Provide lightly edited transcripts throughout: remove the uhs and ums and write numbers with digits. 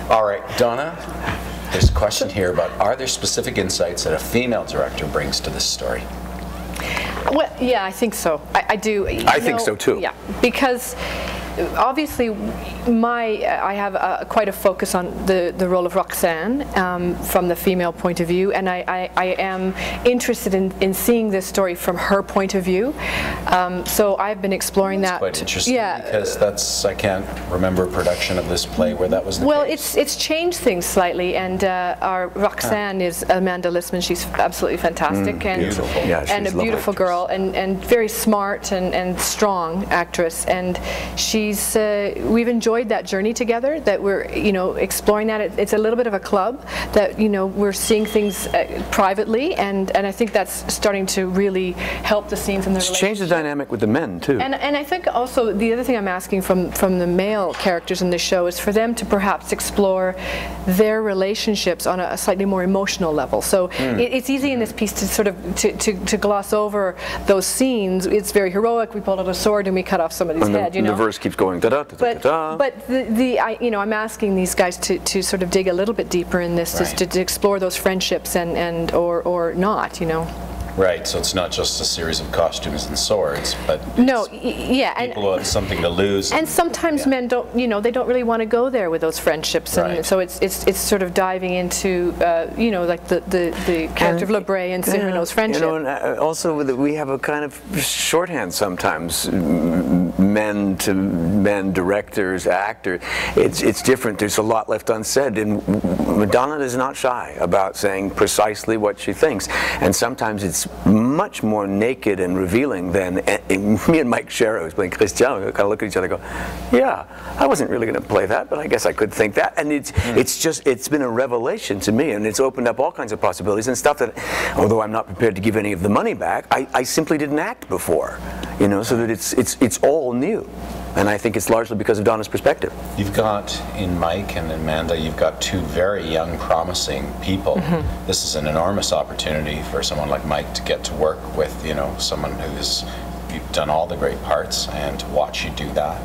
All right, Donna, there's a question here about, are there specific insights that a female director brings to this story? Well, yeah, I think so. I do. I think so too. Yeah, because obviously I have quite a focus on the role of Roxanne from the female point of view, and I am interested in seeing this story from her point of view. So I've been exploring that. Quite interesting, because I can't remember a production of this play where that was the case. It's changed things slightly, and our Roxanne is Amanda Lissman. She's absolutely fantastic and beautiful. Yeah, she's and a beautiful girl, and very smart and strong actress, and we've enjoyed that journey together, that we're exploring that. It's a little bit of a club that we're seeing things privately, and I think that's starting to really help the scenes in the relationship. It's changed the dynamic with the men too. And I think also the other thing I'm asking from the male characters in the show is for them to perhaps explore their relationships on a slightly more emotional level. So it's easy in this piece to sort of to gloss over those scenes. It's very heroic. We pulled out a sword and we cut off somebody's head. The verse keeps going da da da da da. But I'm asking these guys to sort of dig a little bit deeper in this, right. to explore those friendships or not, Right, so it's not just a series of costumes and swords, but people who have something to lose. And sometimes men don't, they don't really want to go there with those friendships, and so it's sort of diving into, like the character of Labray and Cyrano's friendship. And also we have a kind of shorthand sometimes, men to men, directors, actors. It's different. There's a lot left unsaid, and Madonna is not shy about saying precisely what she thinks, and sometimes it's much more naked and revealing than me and Mike Sherrow, who's playing Christian, we kind of look at each other and go, yeah, I wasn't really going to play that, but I guess I could think that. And it's been a revelation to me, and it's opened up all kinds of possibilities and stuff that, although I'm not prepared to give any of the money back, I simply didn't act before, so that it's all new. And I think it's largely because of Donna's perspective. You've got, in Mike and Amanda, you've got two very young, promising people. This is an enormous opportunity for someone like Mike to get to work with, someone who's done all the great parts, and to watch you do that.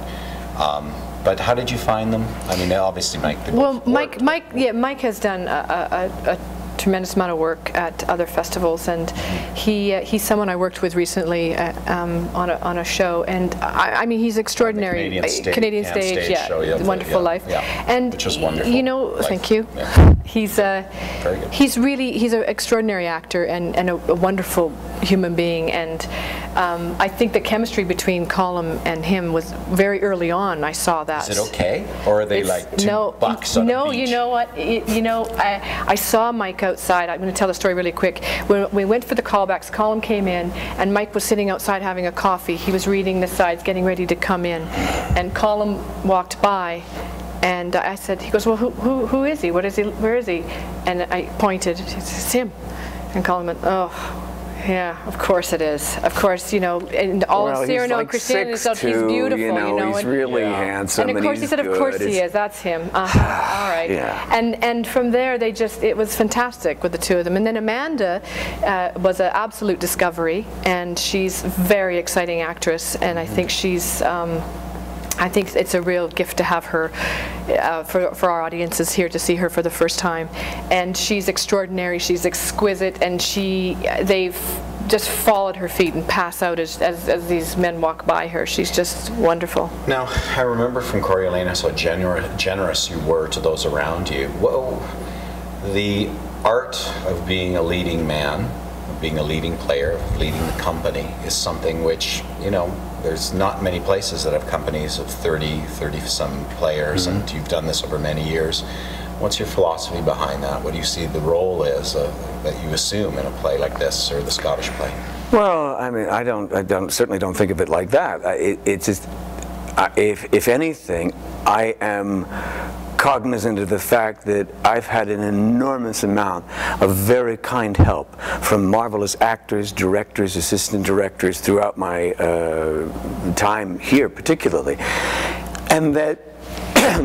But how did you find them? I mean, obviously, Mike. Mike has done a tremendous amount of work at other festivals, and he's someone I worked with recently on a show, and I mean, he's extraordinary. Canadian stage show, Wonderful Life, and which was wonderful. Thank you. Yeah. He's he's an extraordinary actor and a wonderful human being, and I think the chemistry between Colm and him was very early on. I saw that. Is it okay, or are they like two bucks on a beach? You know what? I saw Mike outside. I'm going to tell the story really quick. When we went for the callbacks, Colm came in, and Mike was sitting outside having a coffee. He was reading the sides, getting ready to come in, and Colm walked by. And I said, he goes, well, who is he? What is he? Where is he? And I pointed. He says, it's him. And Colm went, oh, yeah, of course it is. Of course, and all of Cyrano and Christian and stuff, he's beautiful, He's really handsome. And of course he said, of course he is. That's him. All right. Yeah. And from there, it was fantastic with the two of them. And then Amanda was an absolute discovery, and she's a very exciting actress, and I think she's. I think it's a real gift to have her for our audiences here to see her for the first time. And she's extraordinary, she's exquisite, and they've just fall at her feet and pass out as these men walk by her. She's just wonderful. Now, I remember from Coriolanus how generous you were to those around you. Whoa, the art of being a leading man, of being a leading player, of leading the company is something which, there's not many places that have companies of 30-some players, and you've done this over many years. What's your philosophy behind that? What do you see the role is that you assume in a play like this, or the Scottish play? Well, I mean, I certainly don't think of it like that. It's just, if anything, I am cognizant of the fact that I've had an enormous amount of very kind help from marvelous actors, directors, assistant directors throughout my time here particularly, and that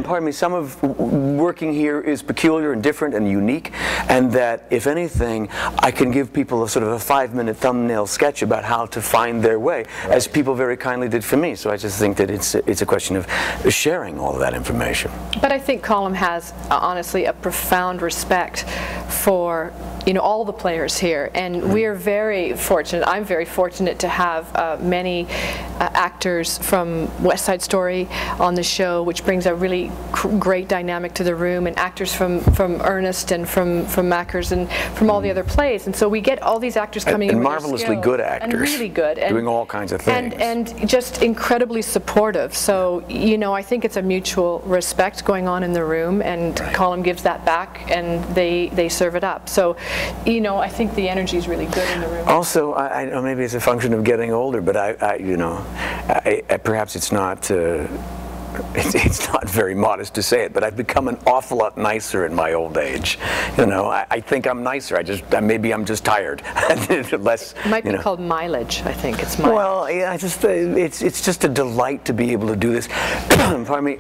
pardon me, some of working here is peculiar and different and unique, and that, if anything, I can give people a sort of a 5-minute thumbnail sketch about how to find their way, as people very kindly did for me. So I just think that it's a question of sharing all of that information. But I think Colm has, honestly, a profound respect for all the players here, and we're very fortunate. I'm very fortunate to have many actors from West Side Story on the show, which brings a really great dynamic to the room, and actors from Ernest and from Mackers and from all the other plays. And so we get all these actors coming in and with marvelously good actors, and really good, and doing all kinds of things, and just incredibly supportive. So I think it's a mutual respect going on in the room, and Colm gives that back, and they serve it up. So I think the energy is really good in the room. Also, I know maybe it's a function of getting older, but perhaps it's not. It's not very modest to say it, but I've become an awful lot nicer in my old age. I think I'm nicer. Maybe I'm just tired. Less. It might be called mileage. I think it's mileage. Well, yeah, it's just a delight to be able to do this. Pardon me.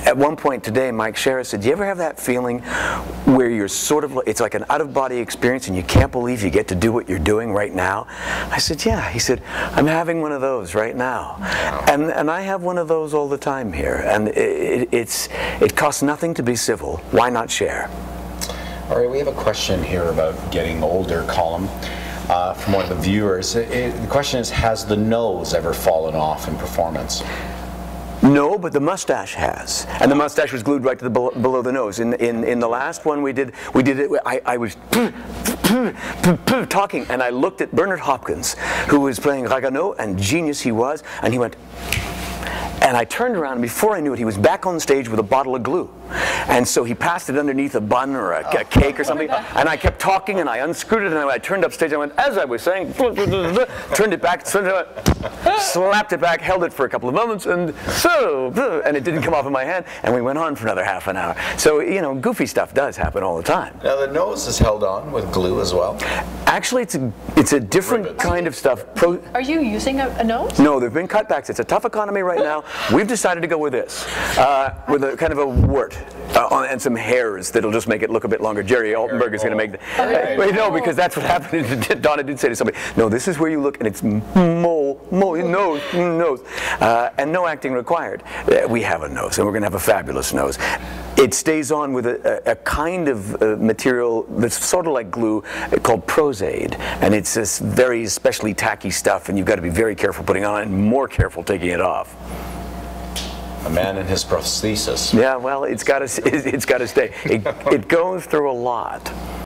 At one point today, Mike Shera said, "Do you ever have that feeling where you're sort of it's like an out-of-body experience, and you can't believe you get to do what you're doing right now?" I said, "Yeah." He said, "I'm having one of those right now," and I have one of those all the time here, and it costs nothing to be civil. Why not share? All right, we have a question here about getting older, Colm, from one of the viewers. The question is, has the nose ever fallen off in performance? No, but the mustache has, and the mustache was glued right to the below the nose. In the last one we did it. I was talking, and I looked at Bernard Hopkins, who was playing Ragueneau, and genius he was, and he went. And I turned around, and before I knew it, he was back on stage with a bottle of glue. And so he passed it underneath a bun or a cake or something, and I kept talking, and I unscrewed it, and I turned up stage, and I went, as I was saying, turned it back, slapped it back, held it for a couple of moments, and it didn't come off in my hand, and we went on for another half an hour. So, goofy stuff does happen all the time. Now, the nose is held on with glue as well? Actually, it's a different kind of stuff. Are you using a nose? No, there have been cutbacks. It's a tough economy right now. We've decided to go with this, with a kind of a wart and some hairs that'll just make it look a bit longer. Jerry Altenberg is going to make wait, no, because that's what happened. Donna did say to somebody, "No, this is where you look, and it's nose, and no acting required." We have a nose, and we're going to have a fabulous nose. It stays on with a kind of material that's sort of like glue called Prozaid, and it's this very specially tacky stuff, and you've got to be very careful putting it on and more careful taking it off. A man in his prosthesis. Yeah, well, it's got to stay. It goes through a lot.